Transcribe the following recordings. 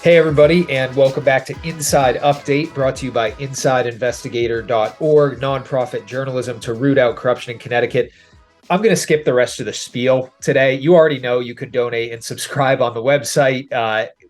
Hey, everybody, and welcome back to Inside Update, brought to you by InsideInvestigator.org, nonprofit journalism to root out corruption in Connecticut. I'm going to skip the rest of the spiel today. You already know you can donate and subscribe on the website.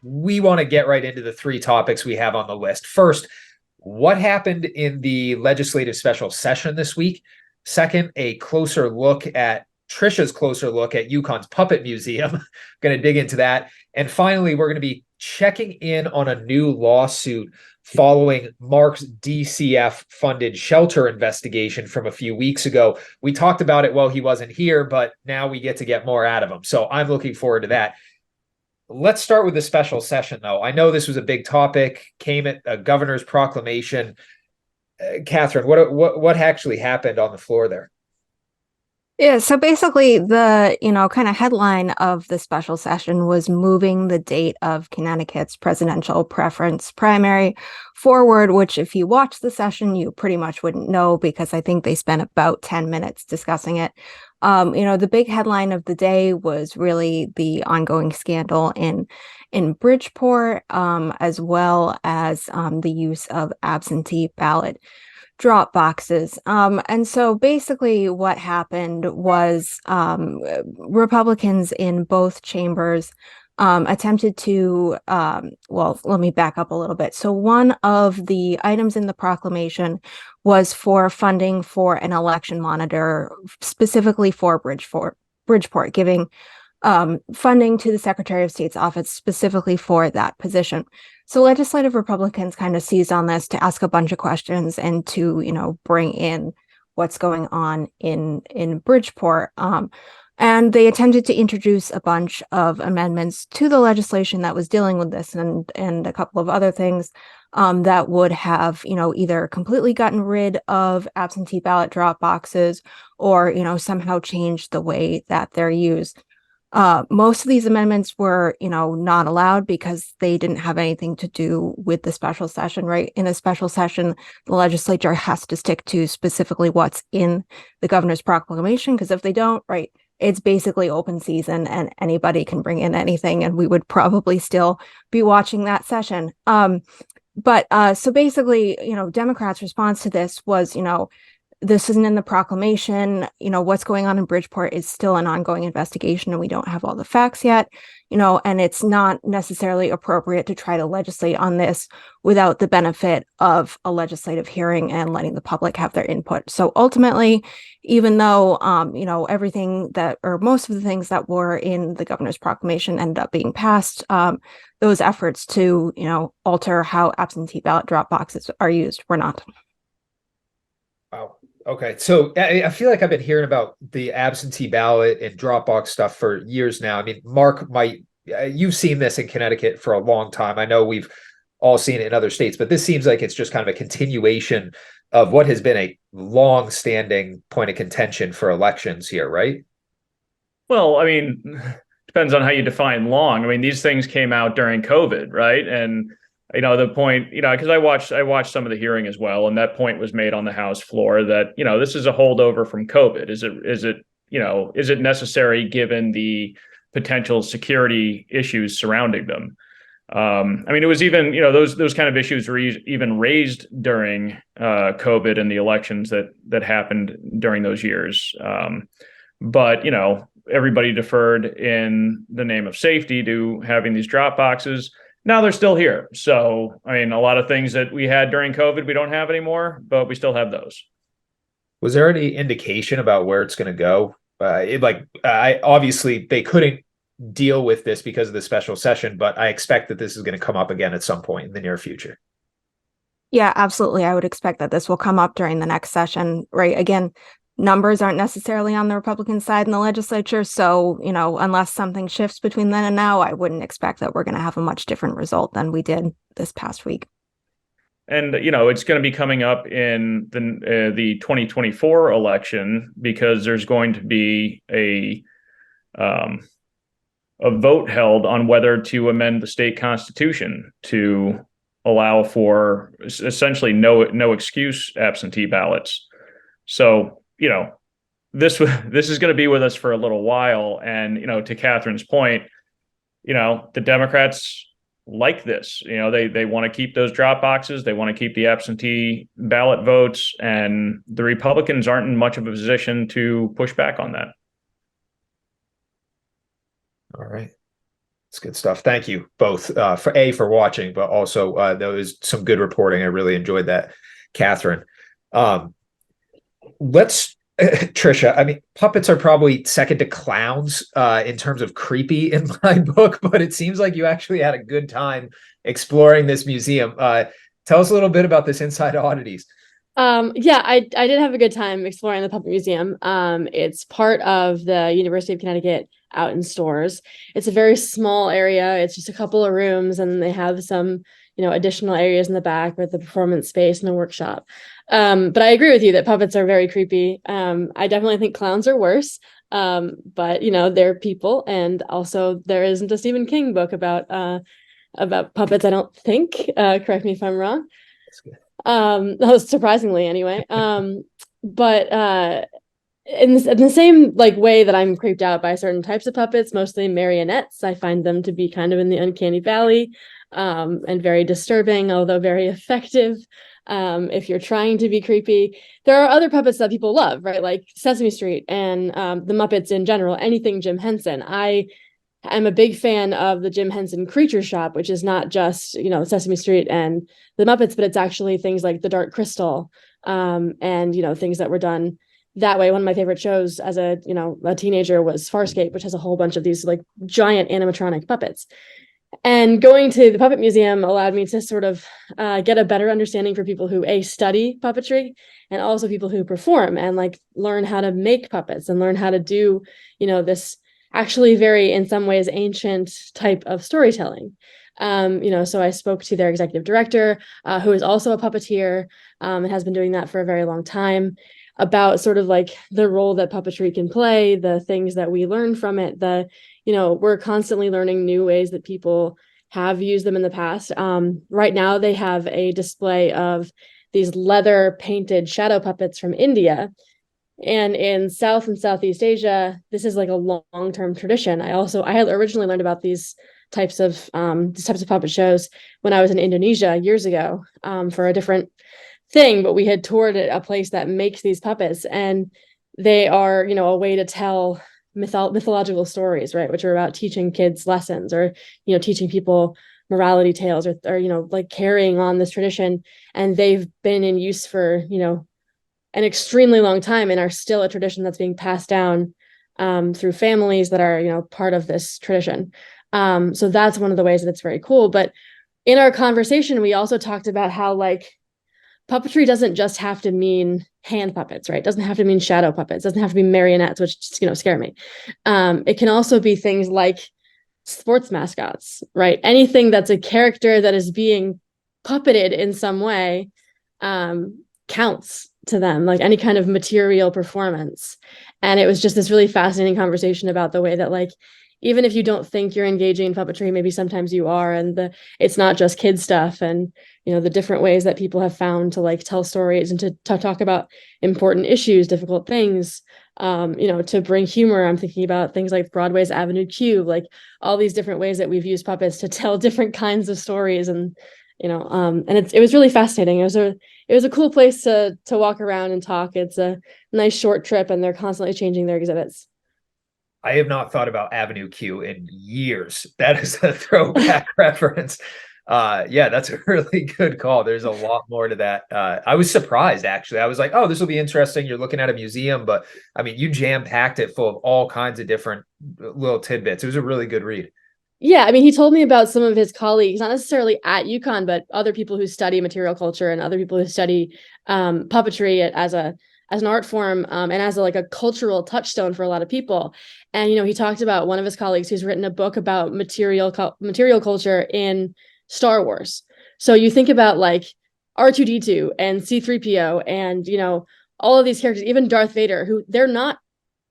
We want to get right into the three topics we have on the list. First, what happened in the legislative special session this week? Second, a closer look at Trisha's closer look at UConn's Puppet Museum. Going to dig into that. And finally, we're going to be checking in on a new lawsuit following Marc's DCF-funded shelter investigation from a few weeks ago. We talked about it while he wasn't here, but now we get to get more out of him. So I'm looking forward to that. Let's start with the special session, though. I know this was a big topic, came at a governor's proclamation. Catherine, what actually happened on the floor there? Yeah, so basically the, kind of headline of the special session was moving the date of Connecticut's presidential preference primary forward, which if you watch the session, you pretty much wouldn't know because I think they spent about 10 minutes discussing it. The big headline of the day was really the ongoing scandal in Bridgeport, as well as the use of absentee ballot drop boxes. And so basically what happened was Republicans in both chambers attempted to, let me back up a little bit. So one of the items in the proclamation was for funding for an election monitor, specifically for Bridgeport, giving funding to the Secretary of State's office specifically for that position. So legislative Republicans kind of seized on this to ask a bunch of questions and to, bring in what's going on in Bridgeport. And they attempted to introduce a bunch of amendments to the legislation that was dealing with this and a couple of other things that would have, either completely gotten rid of absentee ballot drop boxes or, somehow changed the way that they're used. Most of these amendments were, not allowed because they didn't have anything to do with the special session, right? In a special session, the legislature has to stick to specifically what's in the governor's proclamation, because if they don't, right, it's basically open season and anybody can bring in anything, and we would probably still be watching that session. So basically, Democrats' response to this was, this isn't in the proclamation. What's going on in Bridgeport is still an ongoing investigation and we don't have all the facts yet, and it's not necessarily appropriate to try to legislate on this without the benefit of a legislative hearing and letting the public have their input. So ultimately, even though, everything that, or most of the things that were in the governor's proclamation ended up being passed, those efforts to, alter how absentee ballot drop boxes are used were not. Wow. Okay. So I feel like I've been hearing about the absentee ballot and Dropbox stuff for years now. I mean, Marc, you've seen this in Connecticut for a long time. I know we've all seen it in other states, but this seems like it's just kind of a continuation of what has been a long-standing point of contention for elections here, right? Well, I mean, depends on how you define long. I mean, these things came out during COVID, right? And the point, because I watched some of the hearing as well, and that point was made on the House floor that, this is a holdover from COVID. Is it necessary given the potential security issues surrounding them? It was even, those kind of issues were even raised during COVID and the elections that happened during those years. But everybody deferred in the name of safety to having these drop boxes. Now they're still here. So, a lot of things that we had during COVID, we don't have anymore, but we still have those. Was there any indication about where it's going to go? Obviously they couldn't deal with this because of the special session, but I expect that this is going to come up again at some point in the near future. Yeah, absolutely. I would expect that this will come up during the next session, right? Again, numbers aren't necessarily on the Republican side in the legislature. So, unless something shifts between then and now, I wouldn't expect that we're going to have a much different result than we did this past week. And, it's going to be coming up in the 2024 election because there's going to be a vote held on whether to amend the state constitution to allow for essentially no excuse absentee ballots. So, this is going to be with us for a little while. And, to Catherine's point, the Democrats like this. They want to keep those drop boxes. They want to keep the absentee ballot votes, and the Republicans aren't in much of a position to push back on that. All right. That's good stuff. Thank you both for watching, but also there was some good reporting. I really enjoyed that, Catherine. Trisha, I mean, puppets are probably second to clowns in terms of creepy in my book, but it seems like you actually had a good time exploring this museum. Tell us a little bit about this Inside Oddities. Yeah, I did have a good time exploring the Puppet Museum. It's part of the University of Connecticut out in Stores. It's a very small area. It's just a couple of rooms, and they have some, additional areas in the back with the performance space and a workshop. But I agree with you that puppets are very creepy. I definitely think clowns are worse. But they're people, and also there isn't a Stephen King book about puppets, I don't think. Correct me if I'm wrong. That's good. Surprisingly anyway. But in the same way that I'm creeped out by certain types of puppets, mostly marionettes, I find them to be kind of in the uncanny valley, and very disturbing, although very effective. If you're trying to be creepy. There are other puppets that people love, right? Like Sesame Street and the Muppets in general, anything Jim Henson. I'm a big fan of the Jim Henson Creature Shop, which is not just, Sesame Street and the Muppets, but it's actually things like The Dark Crystal, and, things that were done that way. One of my favorite shows as a teenager was Farscape, which has a whole bunch of these like giant animatronic puppets. And going to the Puppet Museum allowed me to sort of get a better understanding for people who study puppetry, and also people who perform and like learn how to make puppets and learn how to do, this actually very, in some ways, ancient type of storytelling. So I spoke to their executive director, who is also a puppeteer, and has been doing that for a very long time, about sort of like the role that puppetry can play, the things that we learn from it, we're constantly learning new ways that people have used them in the past. Right now, they have a display of these leather painted shadow puppets from India. And in South and Southeast Asia, this is like a long-term tradition. I had originally learned about these types of puppet shows when I was in Indonesia years ago, for a different thing, but we had toured a place that makes these puppets, and they are, a way to tell mythological stories, right? Which are about teaching kids lessons, or, teaching people morality tales, or like carrying on this tradition. And they've been in use for, an extremely long time, and are still a tradition that's being passed down through families that are, part of this tradition. So that's one of the ways that it's very cool. But in our conversation, we also talked about how like puppetry doesn't just have to mean hand puppets, right? It doesn't have to mean shadow puppets. It doesn't have to be marionettes, which scare me. It can also be things like sports mascots, right? Anything that's a character that is being puppeted in some way counts to them, like any kind of material performance. And it was just this really fascinating conversation about the way that like, even if you don't think you're engaging in puppetry, maybe sometimes you are, and it's not just kid stuff, and the different ways that people have found to like tell stories and to talk about important issues, difficult things, to bring humor. I'm thinking about things like Broadway's Avenue Q, like all these different ways that we've used puppets to tell different kinds of stories, and and it was really fascinating. It was a cool place to walk around and talk. It's a nice short trip, and they're constantly changing their exhibits. I have not thought about Avenue Q in years. That is a throwback reference. Yeah, that's a really good call. There's a lot more to that. I was surprised, actually. I was like, oh, this will be interesting. You're looking at a museum, but I mean, you jam-packed it full of all kinds of different little tidbits. It was a really good read. Yeah, I mean, he told me about some of his colleagues, not necessarily at UConn, but other people who study material culture and other people who study puppetry as an art form, and as a cultural touchstone for a lot of people. And he talked about one of his colleagues who's written a book about material culture in Star Wars. So you think about like R2-D2 and C-3PO and all of these characters, even Darth Vader, who they're not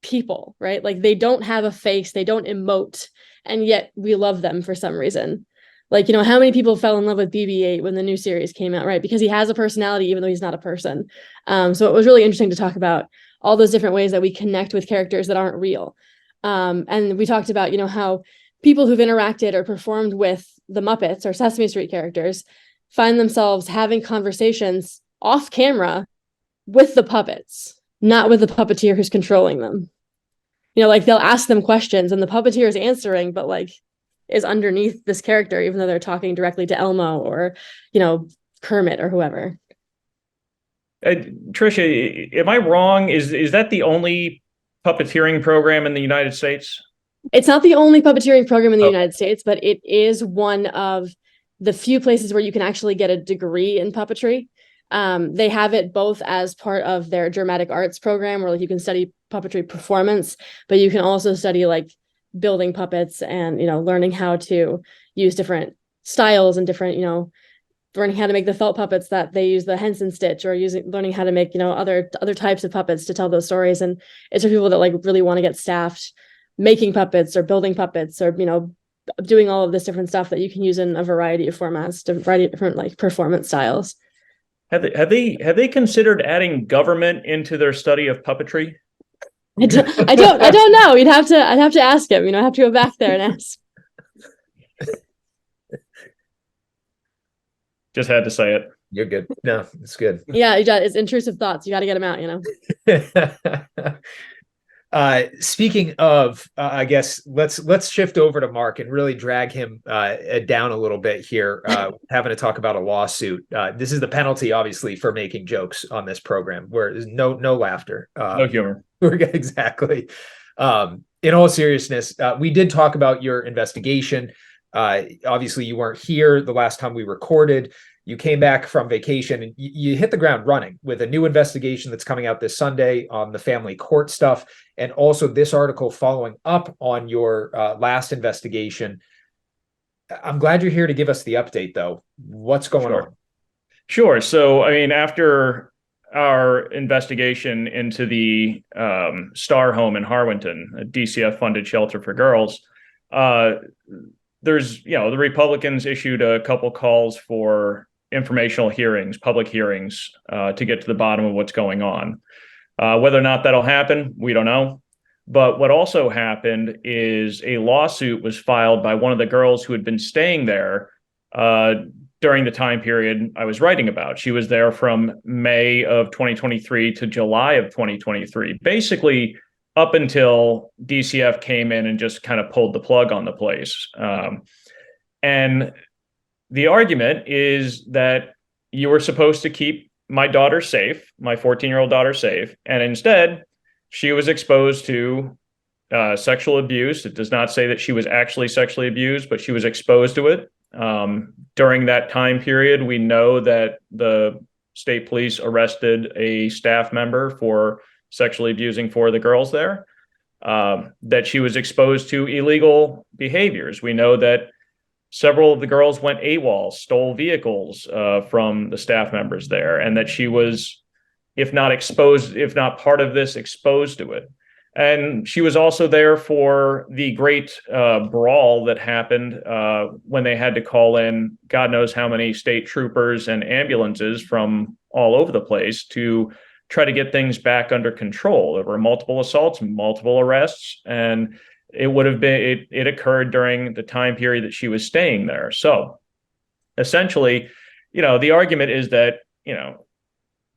people, right? Like they don't have a face, they don't emote, and yet we love them for some reason. Like, how many people fell in love with BB-8 when the new series came out, right? Because he has a personality, even though he's not a person. So it was really interesting to talk about all those different ways that we connect with characters that aren't real. And we talked about, how people who've interacted or performed with the Muppets or Sesame Street characters find themselves having conversations off camera with the puppets, not with the puppeteer who's controlling them. Like they'll ask them questions and the puppeteer is answering, but like is underneath this character, even though they're talking directly to Elmo or, Kermit or whoever. Trisha, am I wrong? Is that the only puppeteering program in the United States? It's not the only puppeteering program in the United States, but it is one of the few places where you can actually get a degree in puppetry. They have it both as part of their dramatic arts program, where like you can study puppetry performance, but you can also study like building puppets and learning how to use different styles and different learning how to make the felt puppets that they use the Henson stitch, or learning how to make other types of puppets to tell those stories. And it's for people that like really want to get staffed making puppets or building puppets or doing all of this different stuff that you can use in a variety of formats, a variety of different like performance styles. Have they considered adding government into their study of puppetry? I don't know. I'd have to ask him. I have to go back there and ask. Just had to say it. You're good. No, it's good. Yeah, it's intrusive thoughts. You got to get them out. Speaking of, I guess let's shift over to Marc and really drag him down a little bit here, having to talk about a lawsuit. This is the penalty, obviously, for making jokes on this program, where there's no laughter, no humor. Exactly. In all seriousness, we did talk about your investigation. Obviously, you weren't here the last time we recorded. You came back from vacation and you hit the ground running with a new investigation that's coming out this Sunday on the family court stuff. And also this article following up on your last investigation. I'm glad you're here to give us the update, though. What's going on? Sure. So, I mean, after our investigation into the Star Home in Hawinton, a DCF-funded shelter for girls, there's, the Republicans issued a couple calls for informational hearings, public hearings, to get to the bottom of what's going on. Whether or not that'll happen, we don't know. But what also happened is a lawsuit was filed by one of the girls who had been staying there during the time period I was writing about. She was there from May of 2023 to July of 2023, basically up until DCF came in and just kind of pulled the plug on the place. And the argument is that you were supposed to keep my daughter safe, my 14-year-old daughter safe, and instead she was exposed to sexual abuse. It does not say that she was actually sexually abused, but she was exposed to it. During that time period, we know that the state police arrested a staff member for sexually abusing four of the girls there, that she was exposed to illegal behaviors. We know that several of the girls went AWOL, stole vehicles from the staff members there, and that she was, if not exposed, if not part of this, exposed to it. And she was also there for the great brawl that happened when they had to call in God knows how many state troopers and ambulances from all over the place to try to get things back under control. There were multiple assaults, multiple arrests, and it occurred during the time period that she was staying there. So essentially, the argument is that,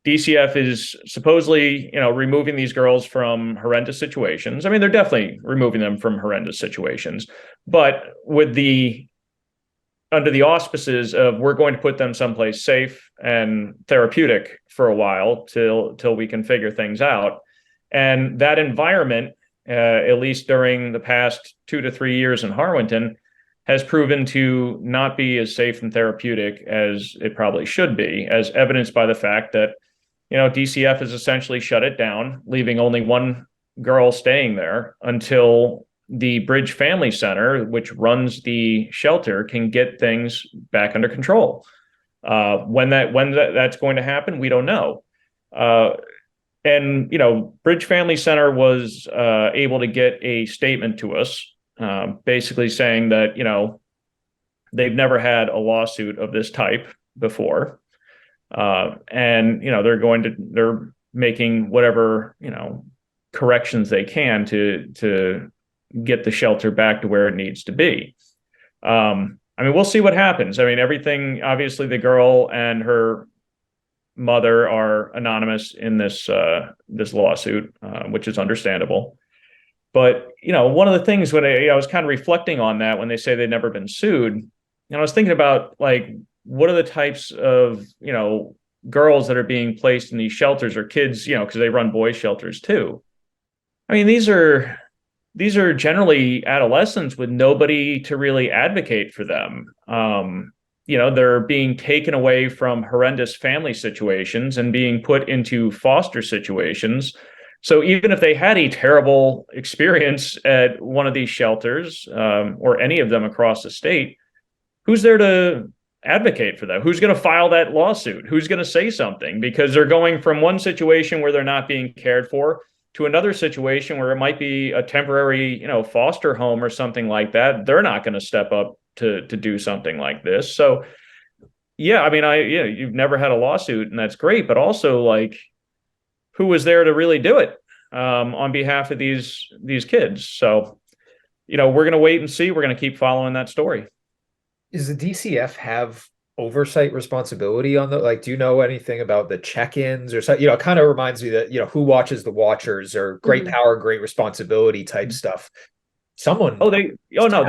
DCF is supposedly, removing these girls from horrendous situations. I mean, they're definitely removing them from horrendous situations, but under the auspices of we're going to put them someplace safe and therapeutic for a while till we can figure things out. And that environment, at least during the past 2 to 3 years in Hawinton, has proven to not be as safe and therapeutic as it probably should be, as evidenced by the fact that, DCF has essentially shut it down, leaving only one girl staying there until the Bridge Family Center, which runs the shelter, can get things back under control. When that's going to happen, we don't know. And Bridge Family Center was able to get a statement to us, basically saying that they've never had a lawsuit of this type before, and they're making whatever corrections they can to get the shelter back to where it needs to be. I mean, we'll see what happens. I mean, everything, obviously the girl and her mother are anonymous in this lawsuit, which is understandable. But, one of the things when I was kind of reflecting on that when they say they've never been sued, and I was thinking about like, what are the types of, girls that are being placed in these shelters, or kids, because they run boys shelters too. I mean, these are generally adolescents with nobody to really advocate for them. They're being taken away from horrendous family situations and being put into foster situations. So even if they had a terrible experience at one of these shelters, or any of them across the state, who's there to advocate for them? Who's going to file that lawsuit? Who's going to say something? Because they're going from one situation where they're not being cared for to another situation where it might be a temporary, foster home or something like that. They're not going to step up to do something like this. So, yeah, I mean, you've never had a lawsuit, and that's great. But also, like, who was there to really do it on behalf of these kids? So, we're going to wait and see. We're going to keep following that story. Does the DCF have oversight responsibility on do you know anything about the check-ins or something? It kind of reminds me that, who watches the watchers, or great power, great responsibility type stuff. They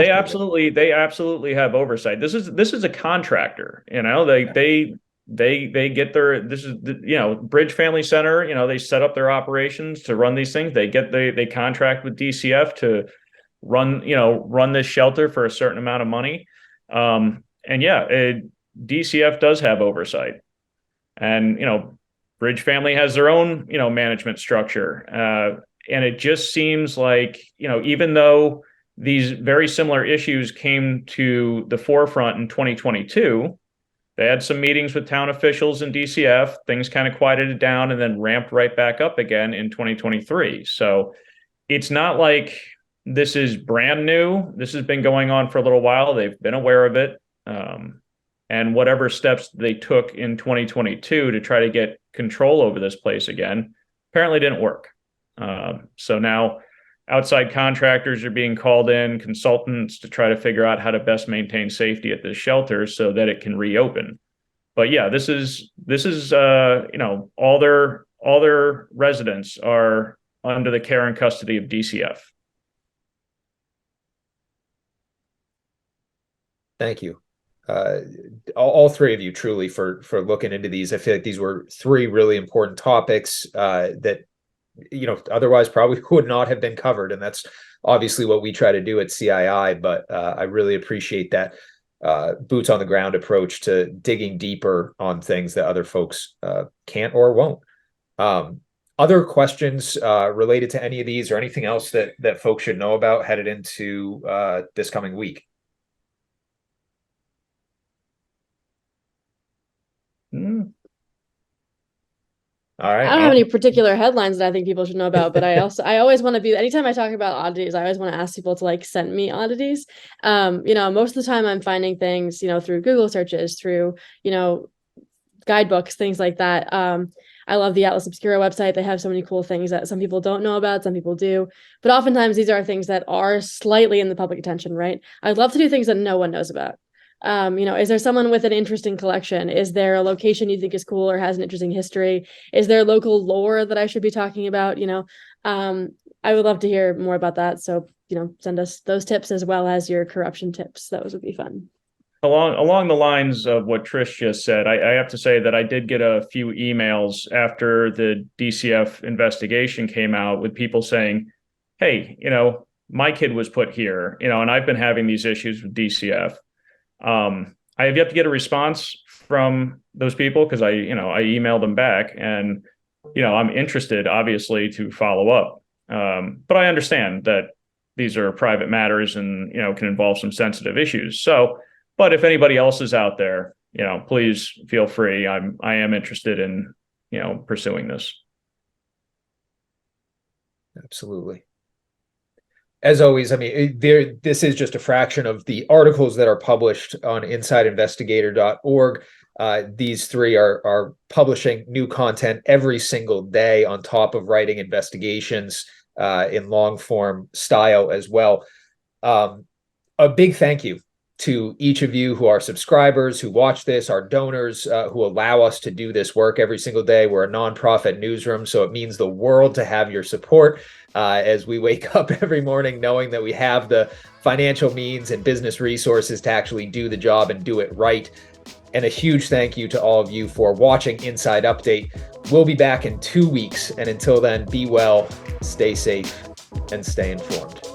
absolutely have oversight. This is a contractor, they get their, this is Bridge Family Center, they set up their operations to run these things. They contract with DCF to run this shelter for a certain amount of money. DCF does have oversight, and Bridge Family has their own management structure, and it just seems like even though these very similar issues came to the forefront in 2022, they had some meetings with town officials in DCF. Things kind of quieted down and then ramped right back up again in 2023. So it's not like this is brand new. This has been going on for a little while. They've been aware of it. And whatever steps they took in 2022 to try to get control over this place again, apparently didn't work. So now outside contractors are being called in, consultants, to try to figure out how to best maintain safety at this shelter so that it can reopen. But yeah, this is all their residents are under the care and custody of DCF. Thank you. All three of you, truly, for looking into these. I feel like these were three really important topics that otherwise probably would not have been covered, and that's obviously what we try to do at CII. But I really appreciate that boots on the ground approach to digging deeper on things that other folks can't or won't. Other questions related to any of these, or anything else that folks should know about headed into this coming week? All right. I don't have any particular headlines that I think people should know about, but I always want to be, anytime I talk about oddities, I always want to ask people to like send me oddities. Most of the time I'm finding things, through Google searches, through, guidebooks, things like that. I love the Atlas Obscura website. They have so many cool things that some people don't know about, some people do, but oftentimes these are things that are slightly in the public attention, right? I'd love to do things that no one knows about. Is there someone with an interesting collection? Is there a location you think is cool or has an interesting history? Is there local lore that I should be talking about? I would love to hear more about that. So, send us those tips as well as your corruption tips. Those would be fun. Along the lines of what Trish just said, I have to say that I did get a few emails after the DCF investigation came out with people saying, hey, my kid was put here, and I've been having these issues with DCF. I have yet to get a response from those people because I emailed them back, and I'm interested, obviously, to follow up. But I understand that these are private matters and can involve some sensitive issues. So, but if anybody else is out there, please feel free. I am interested in pursuing this. Absolutely. As always, I mean, this is just a fraction of the articles that are published on InsideInvestigator.org. These three are publishing new content every single day on top of writing investigations in long form style as well. A big thank you to each of you who are subscribers, who watch this, our donors, who allow us to do this work every single day. We're a nonprofit newsroom, so it means the world to have your support as we wake up every morning knowing that we have the financial means and business resources to actually do the job and do it right. And a huge thank you to all of you for watching Inside Update. We'll be back in 2 weeks. And until then, be well, stay safe, and stay informed.